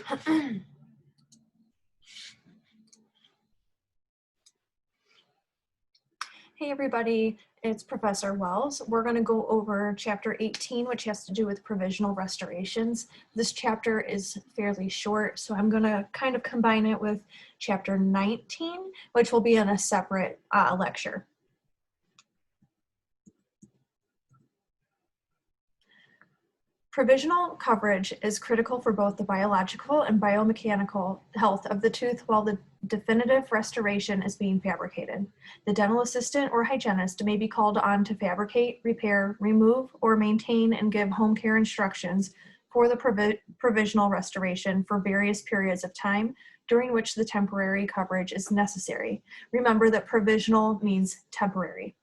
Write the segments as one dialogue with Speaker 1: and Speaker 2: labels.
Speaker 1: Hey everybody, it's Professor Wells. We're going to go over chapter 18, which has to do with provisional restorations. This chapter is fairly short, so I'm going to kind of combine it with chapter 19, which will be in a separate lecture. Provisional coverage is critical for both the biological and biomechanical health of the tooth while the definitive restoration is being fabricated. The dental assistant or hygienist may be called on to fabricate, repair, remove, or maintain and give home care instructions for the provisional restoration for various periods of time during which the temporary coverage is necessary. Remember that provisional means temporary.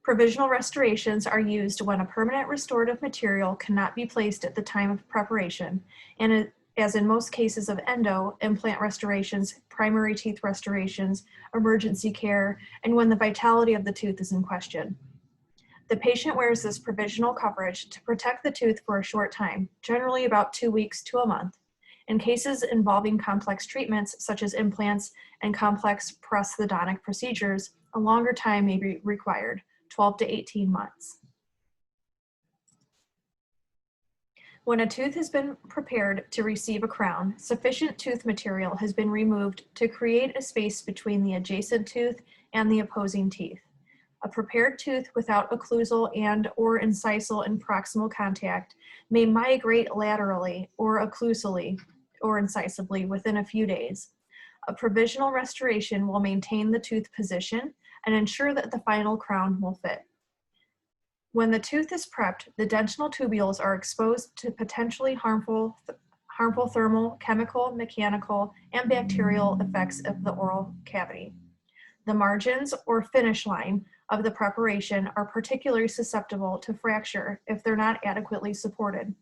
Speaker 1: Provisional restorations are used when a permanent restorative material cannot be placed at the time of preparation, and as in most cases of endo, implant restorations, primary teeth restorations, emergency care, and when the vitality of the tooth is in question. The patient wears this provisional coverage to protect the tooth for a short time, generally about 2 weeks to a month. In cases involving complex treatments, such as implants and complex prosthodontic procedures, a longer time may be required, 12 to 18 months. When a tooth has been prepared to receive a crown, sufficient tooth material has been removed to create a space between the adjacent tooth and the opposing teeth. A prepared tooth without occlusal and/or incisal and proximal contact may migrate laterally or occlusally or incisively within a few days. A provisional restoration will maintain the tooth position and ensure that the final crown will fit. When the tooth is prepped, the dentinal tubules are exposed to potentially harmful thermal, chemical, mechanical, and bacterial effects of the oral cavity. The margins or finish line of the preparation are particularly susceptible to fracture if they're not adequately supported.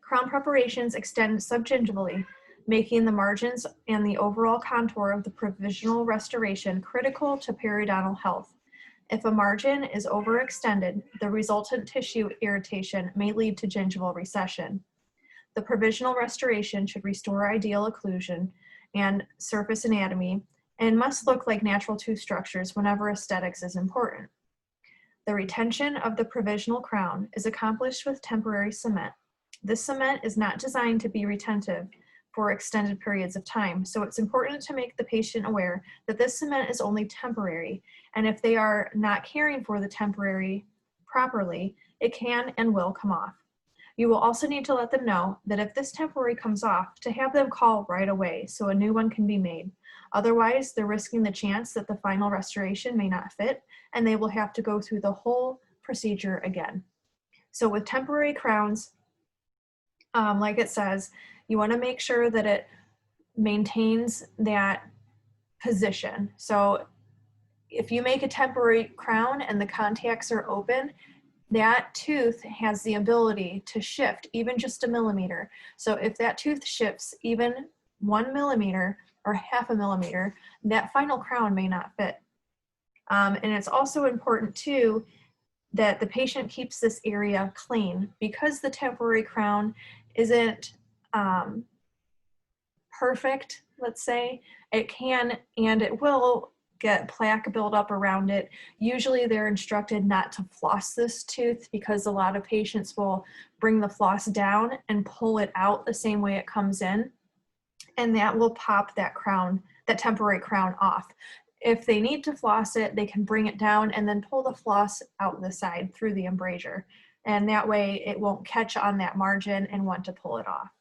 Speaker 1: Crown preparations extend subgingivally, making the margins and the overall contour of the provisional restoration critical to periodontal health. If a margin is overextended, the resultant tissue irritation may lead to gingival recession. The provisional restoration should restore ideal occlusion and surface anatomy and must look like natural tooth structures whenever aesthetics is important. The retention of the provisional crown is accomplished with temporary cement. This cement is not designed to be retentive for extended periods of time. So it's important to make the patient aware that this cement is only temporary, and if they are not caring for the temporary properly, it can and will come off. You will also need to let them know that if this temporary comes off, to have them call right away so a new one can be made. Otherwise, they're risking the chance that the final restoration may not fit, and they will have to go through the whole procedure again. So with temporary crowns, like it says, you want to make sure that it maintains that position. So if you make a temporary crown and the contacts are open, that tooth has the ability to shift even just a millimeter. So if that tooth shifts even 1 millimeter or half a millimeter, that final crown may not fit. And it's also important too that the patient keeps this area clean, because the temporary crown isn't perfect, let's say. It can and it will get plaque buildup around it. Usually they're instructed not to floss this tooth because a lot of patients will bring the floss down and pull it out the same way it comes in, and that will pop that crown, that temporary crown, off. If they need to floss it, they can bring it down and then pull the floss out the side through the embrasure, and that way it won't catch on that margin and want to pull it off.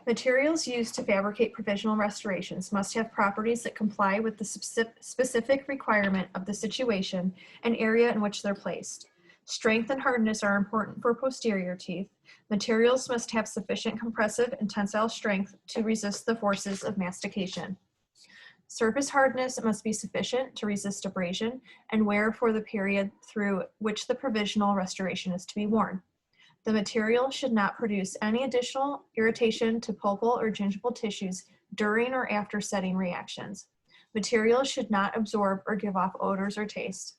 Speaker 1: Materials used to fabricate provisional restorations must have properties that comply with the specific requirement of the situation and area in which they're placed. Strength and hardness are important for posterior teeth. Materials must have sufficient compressive and tensile strength to resist the forces of mastication. Surface hardness must be sufficient to resist abrasion and wear for the period through which the provisional restoration is to be worn. The material should not produce any additional irritation to pulpal or gingival tissues during or after setting reactions. Materials should not absorb or give off odors or taste.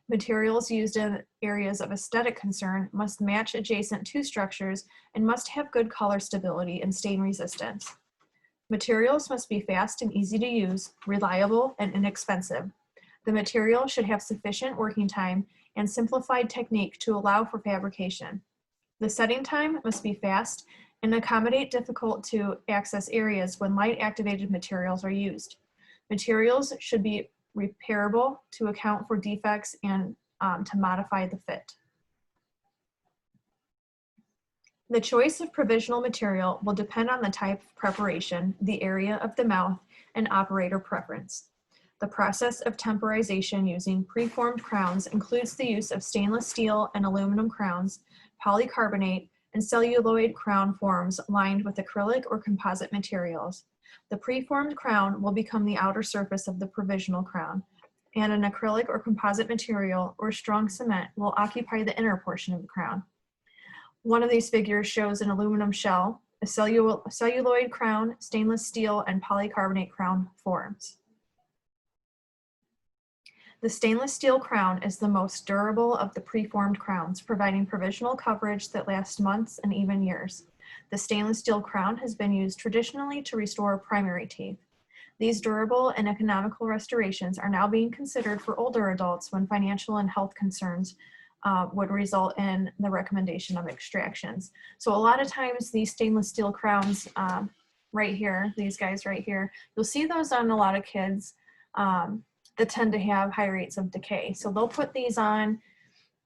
Speaker 1: Materials used in areas of aesthetic concern must match adjacent tooth structures and must have good color stability and stain resistance. Materials must be fast and easy to use, reliable, and inexpensive. The material should have sufficient working time and simplified technique to allow for fabrication. The setting time must be fast and accommodate difficult to access areas when light activated materials are used. Materials should be repairable to account for defects and to modify the fit. The choice of provisional material will depend on the type of preparation, the area of the mouth, and operator preference. The process of temporization using preformed crowns includes the use of stainless steel and aluminum crowns, polycarbonate, and celluloid crown forms lined with acrylic or composite materials. The preformed crown will become the outer surface of the provisional crown, and an acrylic or composite material or strong cement will occupy the inner portion of the crown. One of these figures shows an aluminum shell, a celluloid crown, stainless steel, and polycarbonate crown forms. The stainless steel crown is the most durable of the preformed crowns, providing provisional coverage that lasts months and even years. The stainless steel crown has been used traditionally to restore primary teeth. These durable and economical restorations are now being considered for older adults when financial and health concerns would result in the recommendation of extractions. So a lot of times these stainless steel crowns right here, these guys right here, you'll see those on a lot of kids that tend to have high rates of decay. So they'll put these on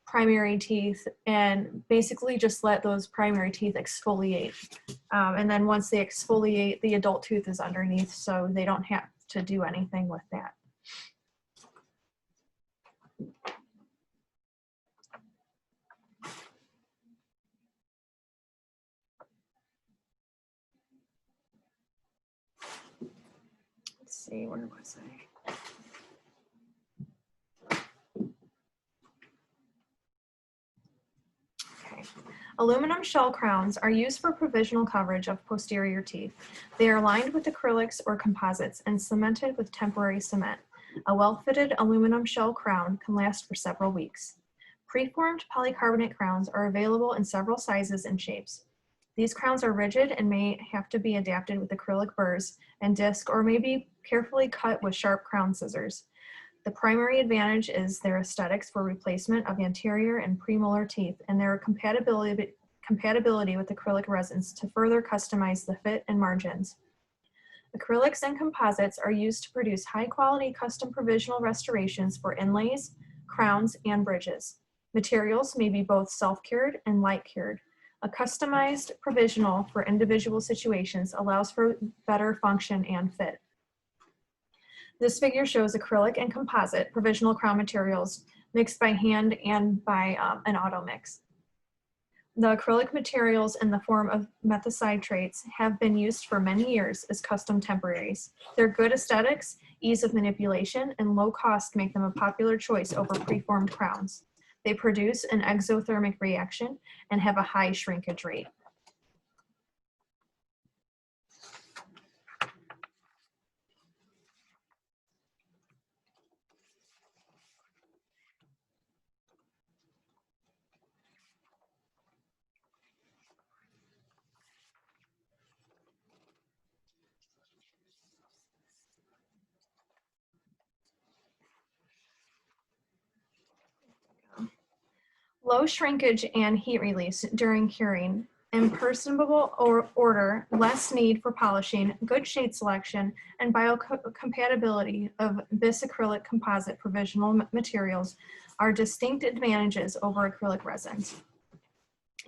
Speaker 1: primary teeth and basically just let those primary teeth exfoliate. And then once they exfoliate, the adult tooth is underneath, so they don't have to do anything with that. Let's see, where was I? Aluminum shell crowns are used for provisional coverage of posterior teeth. They are lined with acrylics or composites and cemented with temporary cement. A well-fitted aluminum shell crown can last for several weeks. Preformed polycarbonate crowns are available in several sizes and shapes. These crowns are rigid and may have to be adapted with acrylic burrs and disc or may be carefully cut with sharp crown scissors. The primary advantage is their aesthetics for replacement of anterior and premolar teeth and their compatibility with acrylic resins to further customize the fit and margins. Acrylics and composites are used to produce high-quality custom provisional restorations for inlays, crowns, and bridges. Materials may be both self-cured and light-cured. A customized provisional for individual situations allows for better function and fit. This figure shows acrylic and composite provisional crown materials mixed by hand and by an auto mix. The acrylic materials in the form of methicitrates have been used for many years as custom temporaries. Their good aesthetics, ease of manipulation, and low cost make them a popular choice over preformed crowns. They produce an exothermic reaction and have a high shrinkage rate. Low shrinkage and heat release during curing, imperceptible order, less need for polishing, good shade selection, and biocompatibility of bisacrylic composite provisional materials are distinct advantages over acrylic resins.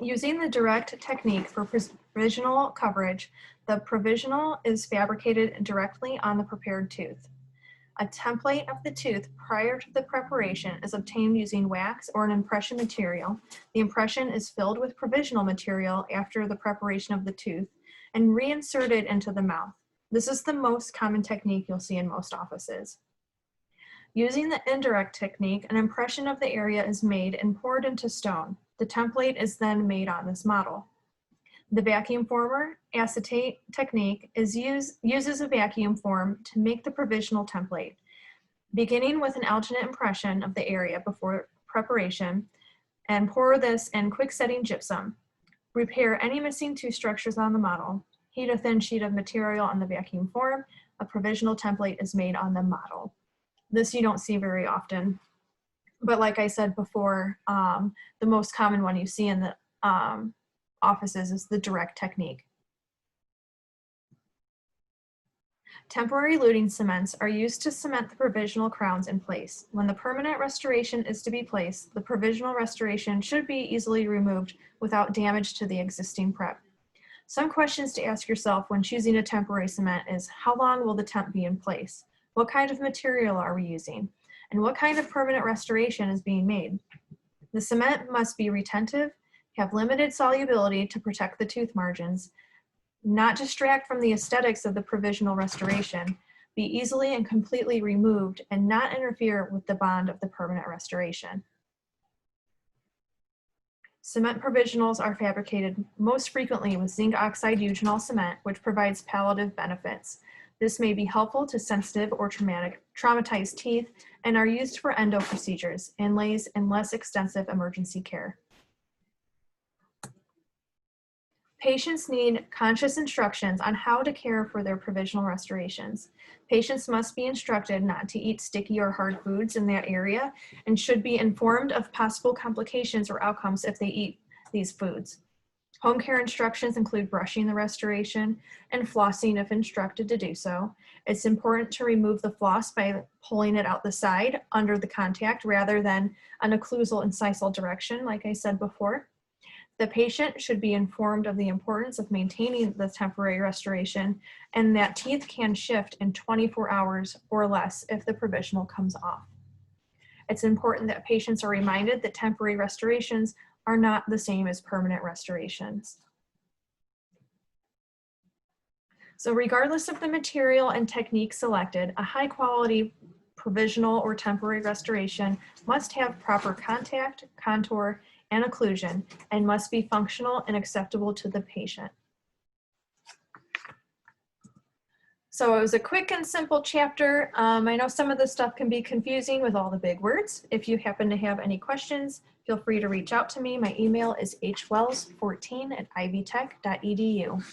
Speaker 1: Using the direct technique for provisional coverage, the provisional is fabricated directly on the prepared tooth. A template of the tooth prior to the preparation is obtained using wax or an impression material. The impression is filled with provisional material after the preparation of the tooth and reinserted into the mouth. This is the most common technique you'll see in most offices. Using the indirect technique, an impression of the area is made and poured into stone. The template is then made on this model. The vacuum former acetate technique uses a vacuum form to make the provisional template. Beginning with an alternate impression of the area before preparation, and pour this in quick setting gypsum. Repair any missing tooth structures on the model. Heat a thin sheet of material on the vacuum form. A provisional template is made on the model. This you don't see very often, but like I said before, the most common one you see in the offices is the direct technique. Temporary luting cements are used to cement the provisional crowns in place. When the permanent restoration is to be placed, the provisional restoration should be easily removed without damage to the existing prep. Some questions to ask yourself when choosing a temporary cement is, how long will the temp be in place? What kind of material are we using? And what kind of permanent restoration is being made? The cement must be retentive, have limited solubility to protect the tooth margins, not distract from the aesthetics of the provisional restoration, be easily and completely removed, and not interfere with the bond of the permanent restoration. Cement provisionals are fabricated most frequently with zinc oxide eugenol cement, which provides palliative benefits. This may be helpful to sensitive or traumatized teeth and are used for endo procedures, inlays, and less extensive emergency care. Patients need conscious instructions on how to care for their provisional restorations. Patients must be instructed not to eat sticky or hard foods in that area and should be informed of possible complications or outcomes if they eat these foods. Home care instructions include brushing the restoration and flossing if instructed to do so. It's important to remove the floss by pulling it out the side under the contact rather than an occlusal incisal direction, like I said before. The patient should be informed of the importance of maintaining the temporary restoration and that teeth can shift in 24 hours or less if the provisional comes off. It's important that patients are reminded that temporary restorations are not the same as permanent restorations. So regardless of the material and technique selected, a high quality provisional or temporary restoration must have proper contact, contour, and occlusion, and must be functional and acceptable to the patient. So it was a quick and simple chapter. I know some of this stuff can be confusing with all the big words. If you happen to have any questions, feel free to reach out to me. My email is hwells14@ivtech.edu.